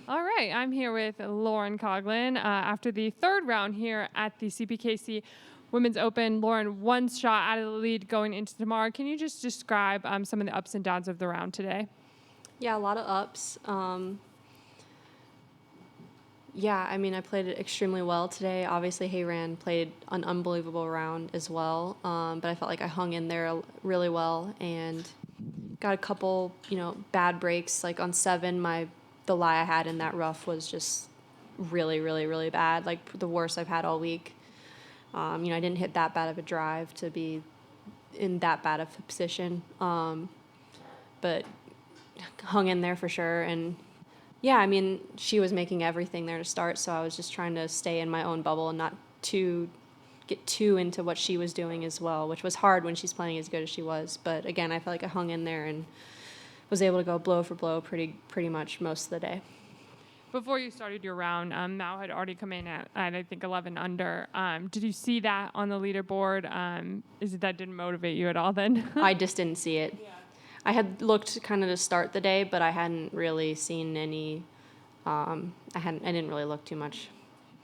All right, I'm here with Lauren Coughlin. After the third round here at the CPKC Women's Open, Lauren, one shot out of the lead going into tomorrow. Can you just describe some of the ups and downs of the round today? Yeah, a lot of ups. Yeah, I mean, I played it extremely well today. Obviously, Haeran played an unbelievable round as well, but I felt like I hung in there really well and got a couple, bad breaks. Like on 7, the lie I had in that rough was just really, really, really bad, like the worst I've had all week. I didn't hit that bad of a drive to be in that bad of a position, but hung in there for sure. And yeah, I mean, she was making everything there to start, so I was just trying to stay in my own bubble and not get too into what she was doing as well, which was hard when she's playing as good as she was. But again, I felt like I hung in there and was able to go blow for blow pretty much most of the day. Before you started your round, Mao had already come in at I think 11 under. Did you see that on the leaderboard? That didn't motivate you at all then? I just didn't see it. Yeah. I had looked kind of to start the day, but I hadn't really seen any. I didn't really look too much.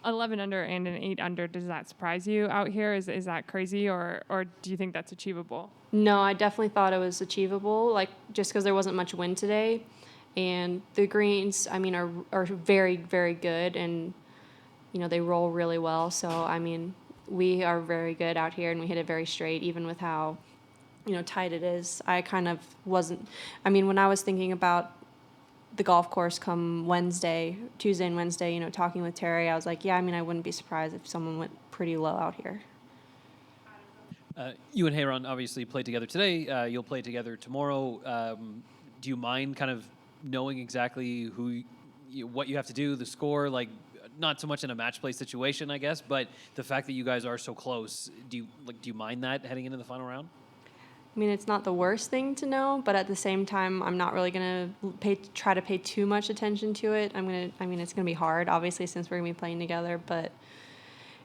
11 under and an 8 under. Does that surprise you out here? Is that crazy, or do you think that's achievable? No, I definitely thought it was achievable. Like just because there wasn't much wind today, and the greens, I mean, are very, very good, and they roll really well. So I mean, we are very good out here, and we hit it very straight, even with how tight it is. I kind of wasn't. I mean, when I was thinking about the golf course come Tuesday and Wednesday, talking with Terry, I was like, yeah, I mean, I wouldn't be surprised if someone went pretty low out here. You and Haeran obviously played together today. You'll play together tomorrow. Do you mind kind of knowing exactly what you have to do, the score, like not so much in a match play situation, I guess, but the fact that you guys are so close, do you mind that heading into the final round? I mean, it's not the worst thing to know, but at the same time, I'm not really going to try to pay too much attention to it. It's going to be hard, obviously, since we're going to be playing together, but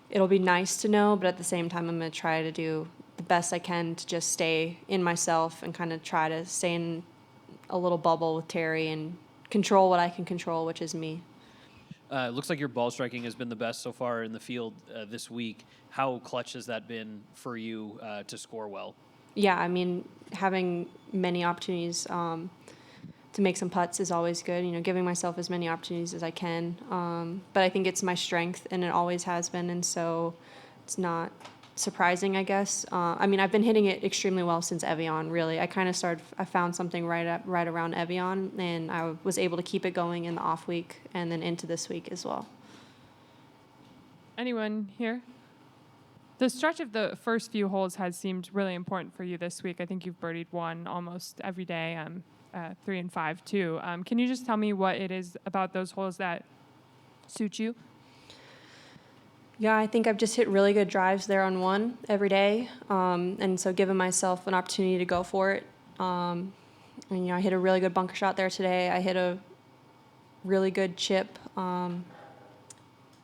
it'll be nice to know. But at the same time, I'm going to try to do the best I can to just stay in myself and kind of try to stay in a little bubble with Terry and control what I can control, which is me. It looks like your ball striking has been the best so far in the field this week. How clutch has that been for you to score well? Yeah, I mean, having many opportunities to make some putts is always good, giving myself as many opportunities as I can. But I think it's my strength, and it always has been, and so it's not surprising, I guess. I mean, I've been hitting it extremely well since Evian, really. I found something right around Evian, and I was able to keep it going in the off week and then into this week as well. Anyone here? The stretch of the first few holes has seemed really important for you this week. I think you've birdied one almost every day, 3 and 5 too. Can you just tell me what it is about those holes that suit you? Yeah, I think I've just hit really good drives there on 1 every day, and so giving myself an opportunity to go for it. And I hit a really good bunker shot there today. I hit a really good chip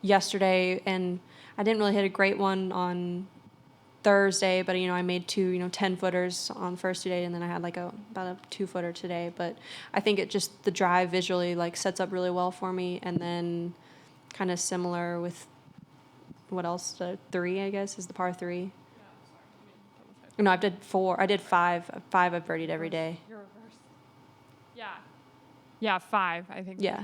yesterday, and I didn't really hit a great one on Thursday, but I made 2 10-footers on the first 2 days, and then I had about a 2-footer today. But I think the drive visually sets up really well for me, and then kind of similar with what else? The 3, I guess, is the par 3. No, I did 4. I did 5. 5 I've birdied every day. You're reverse. Yeah, 5. I think. Yeah.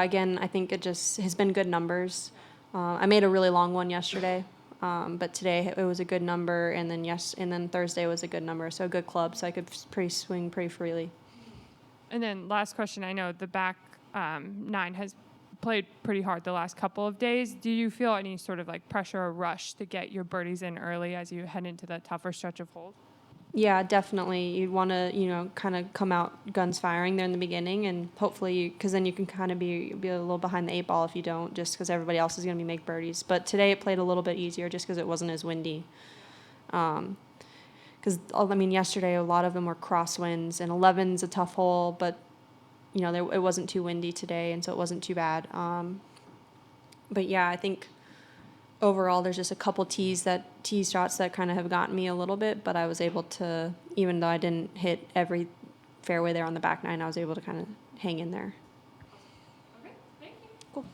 Again, I think it just has been good numbers. I made a really long one yesterday, but today it was a good number, and then Thursday was a good number, so a good club, so I could swing pretty freely. And then last question, I know the back 9 has played pretty hard the last couple of days. Do you feel any sort of pressure or rush to get your birdies in early as you head into the tougher stretch of holes? Yeah, definitely. You'd want to, kind of come out guns firing there in the beginning, and hopefully, because then you can kind of be a little behind the 8 ball if you don't, just because everybody else is going to be make birdies. But today it played a little bit easier just because it wasn't as windy. Because, yesterday a lot of them were crosswinds, and 11's a tough hole, but, it wasn't too windy today, and so it wasn't too bad. But, yeah, I think overall, there's just a couple tee shots that kind of have gotten me a little bit, but I was able to, even though I didn't hit every fairway there on the back 9, I was able to kind of hang in there. Cool.